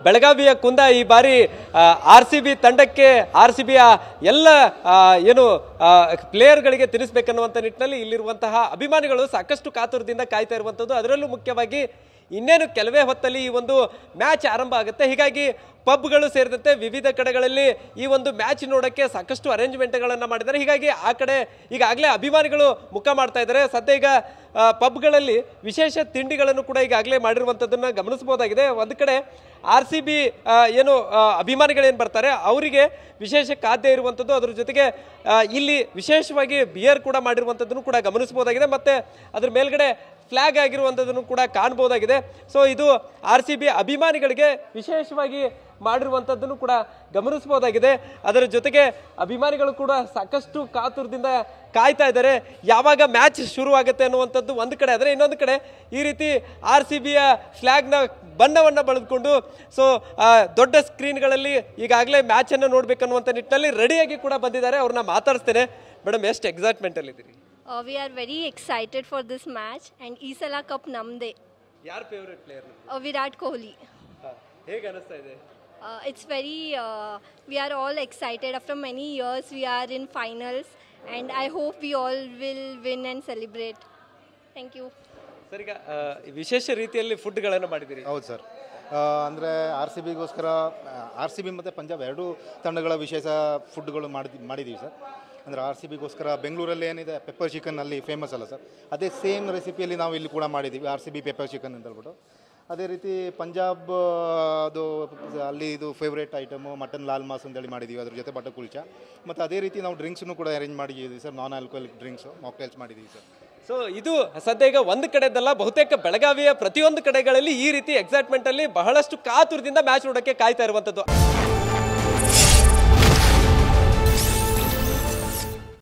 ಬೆಳಗಾವಿಯ ಕುಂದ ಈ ಬಾರಿ RCB ತಂಡಕ್ಕೆ RCBಯ ಎಲ್ಲ ಏನು ಪ್ಲೇಯರ್ಗಳಿಗೆ ತಿನ್ನಿಸಬೇಕನ್ನುವಂಥ ನಿಟ್ಟಿನಲ್ಲಿ ಇಲ್ಲಿರುವಂತಹ ಅಭಿಮಾನಿಗಳು ಸಾಕಷ್ಟು ಕಾತುರದಿಂದ ಕಾಯ್ತಾ ಇರುವಂಥದ್ದು. ಅದರಲ್ಲೂ ಮುಖ್ಯವಾಗಿ ಇನ್ನೇನು ಕೆಲವೇ ಹೊತ್ತಲ್ಲಿ ಈ ಒಂದು ಮ್ಯಾಚ್ ಆರಂಭ ಆಗುತ್ತೆ. ಹೀಗಾಗಿ ಪಬ್ಗಳು ಸೇರಿದಂತೆ ವಿವಿಧ ಕಡೆಗಳಲ್ಲಿ ಈ ಒಂದು ಮ್ಯಾಚ್ ನೋಡೋಕ್ಕೆ ಸಾಕಷ್ಟು ಅರೇಂಜ್ಮೆಂಟ್ಗಳನ್ನು ಮಾಡಿದ್ದಾರೆ. ಹೀಗಾಗಿ ಆ ಕಡೆ ಈಗಾಗಲೇ ಅಭಿಮಾನಿಗಳು ಮುಖ ಮಾಡ್ತಾ ಇದ್ದಾರೆ. ಸದ್ಯ ಈಗ ಪಬ್ಗಳಲ್ಲಿ ವಿಶೇಷ ತಿಂಡಿಗಳನ್ನು ಕೂಡ ಈಗಾಗಲೇ ಮಾಡಿರುವಂಥದ್ದನ್ನು ಗಮನಿಸಬಹುದಾಗಿದೆ. ಒಂದು ಕಡೆ RCB ಏನು ಅಭಿಮಾನಿಗಳೇನು ಬರ್ತಾರೆ ಅವರಿಗೆ ವಿಶೇಷ ಖಾದ್ಯ ಇರುವಂಥದ್ದು, ಅದ್ರ ಜೊತೆಗೆ ಇಲ್ಲಿ ವಿಶೇಷವಾಗಿ ಬಿಯರ್ ಕೂಡ ಮಾಡಿರುವಂಥದ್ದನ್ನು ಕೂಡ ಗಮನಿಸಬಹುದಾಗಿದೆ. ಮತ್ತು ಅದ್ರ ಮೇಲ್ಗಡೆ ಫ್ಲಾಗ್ ಆಗಿರುವಂಥದ್ದನ್ನು ಕೂಡ ಕಾಣಬಹುದಾಗಿದೆ. ಸೊ ಇದು RCB ಅಭಿಮಾನಿಗಳಿಗೆ ವಿಶೇಷವಾಗಿ ಮಾಡಿರುವಂಥದ್ದನ್ನು ಕೂಡ ಗಮನಿಸಬಹುದಾಗಿದೆ. ಅದರ ಜೊತೆಗೆ ಅಭಿಮಾನಿಗಳು ಕೂಡ ಸಾಕಷ್ಟು ಕಾತುರದಿಂದ ಕಾಯ್ತಾ ಇದ್ದಾರೆ ಯಾವಾಗ ಮ್ಯಾಚ್ ಶುರುವಾಗುತ್ತೆ ಅನ್ನುವಂಥದ್ದು ಒಂದು ಕಡೆ. ಆದರೆ ಇನ್ನೊಂದು ಕಡೆ ಈ ರೀತಿ RCBಯ ಫ್ಲಾಗ್ನ ಬಣ್ಣವನ್ನು ಬಳದುಕೊಂಡು ಸೊ ದೊಡ್ಡ ಸ್ಕ್ರೀನ್ಗಳಲ್ಲಿ ಈಗಾಗಲೇ ಮ್ಯಾಚನ್ನು ನೋಡ್ಬೇಕನ್ನುವಂಥ ನಿಟ್ಟಿನಲ್ಲಿ ರೆಡಿಯಾಗಿ ಕೂಡ ಬಂದಿದ್ದಾರೆ. ಅವ್ರನ್ನ ಮಾತಾಡಿಸ್ತೇನೆ. ಮೇಡಮ್, ಎಷ್ಟು ಎಕ್ಸೈಟ್ಮೆಂಟಲ್ಲಿದ್ದೀರಿ? We are very excited for this match and ಈ ಸಲ ಕಪ್ ನಮ್ಮದೇ. ಯಾರ್ ಫೇವರೇಟ್ ಪ್ಲೇಯರ್? ವಿರಾಟ್ ಕೊಹ್ಲಿ. ಹೇಗೆ ಅನಿಸ್ತಾ ಇದೆ? It's very we are all excited. After many years we are in finals and I hope we all will win and celebrate. Thank you. Sir, ಈಗ ವಿಶೇಷ ರೀತಿಯಲ್ಲಿ ಫುಡ್ಗಳನ್ನು ಮಾಡಿದ್ದೀರಿ? ಹೌದು ಸರ್. ಅಂದರೆ RCBಗೋಸ್ಕರ RCB ಮತ್ತು ಪಂಜಾಬ್ ಎರಡೂ ತಂಡಗಳ ವಿಶೇಷ ಫುಡ್ಗಳು ಮಾಡಿದ್ದೀವಿ ಸರ್. ಅಂದರೆ RCBಗೋಸ್ಕರ ಬೆಂಗಳೂರಲ್ಲಿ ಏನಿದೆ ಪೆಪ್ಪರ್ ಚಿಕನ್ ಅಲ್ಲಿ ಫೇಮಸ್ ಅಲ್ಲ ಸರ್, ಅದೇ ಸೇಮ್ ರೆಸಿಪಿಯಲ್ಲಿ ನಾವು ಇಲ್ಲಿ ಕೂಡ ಮಾಡಿದ್ದೀವಿ RCB ಪೆಪ್ಪರ್ ಚಿಕನ್ ಅಂತ ಹೇಳ್ಬಿಟ್ಟು. ಅದೇ ರೀತಿ ಪಂಜಾಬ್ ಅದು ಅಲ್ಲಿ ಇದು favourite item mutton laal maas ಅಂತೇಳಿ ಮಾಡಿದ್ದೀವಿ, ಅದ್ರ ಜೊತೆ ಬಟರ್ ಕುಲ್ಚಾ. ಮತ್ತು ಅದೇ ರೀತಿ ನಾವು ಡ್ರಿಂಕ್ಸನ್ನು ಕೂಡ ಅರೇಂಜ್ ಮಾಡಿದ್ದೀವಿ sir, non alcoholic drinks mocktails ಮಾಡಿದ್ದೀವಿ ಸರ್. ಸೊ ಇದು ಸದ್ಯ ಈಗ ಒಂದು ಕಡೆದಲ್ಲ, ಬಹುತೇಕ ಬೆಳಗಾವಿಯ ಪ್ರತಿಯೊಂದು ಕಡೆಗಳಲ್ಲಿ ಈ ರೀತಿ ಎಕ್ಸೈಟ್ಮೆಂಟ್ ಅಲ್ಲಿ ಬಹಳಷ್ಟು ಕಾತುರದಿಂದ ಮ್ಯಾಚ್ ನೋಡೋಕ್ಕೆ ಕಾಯ್ತಾ ಇರುವಂಥದ್ದು.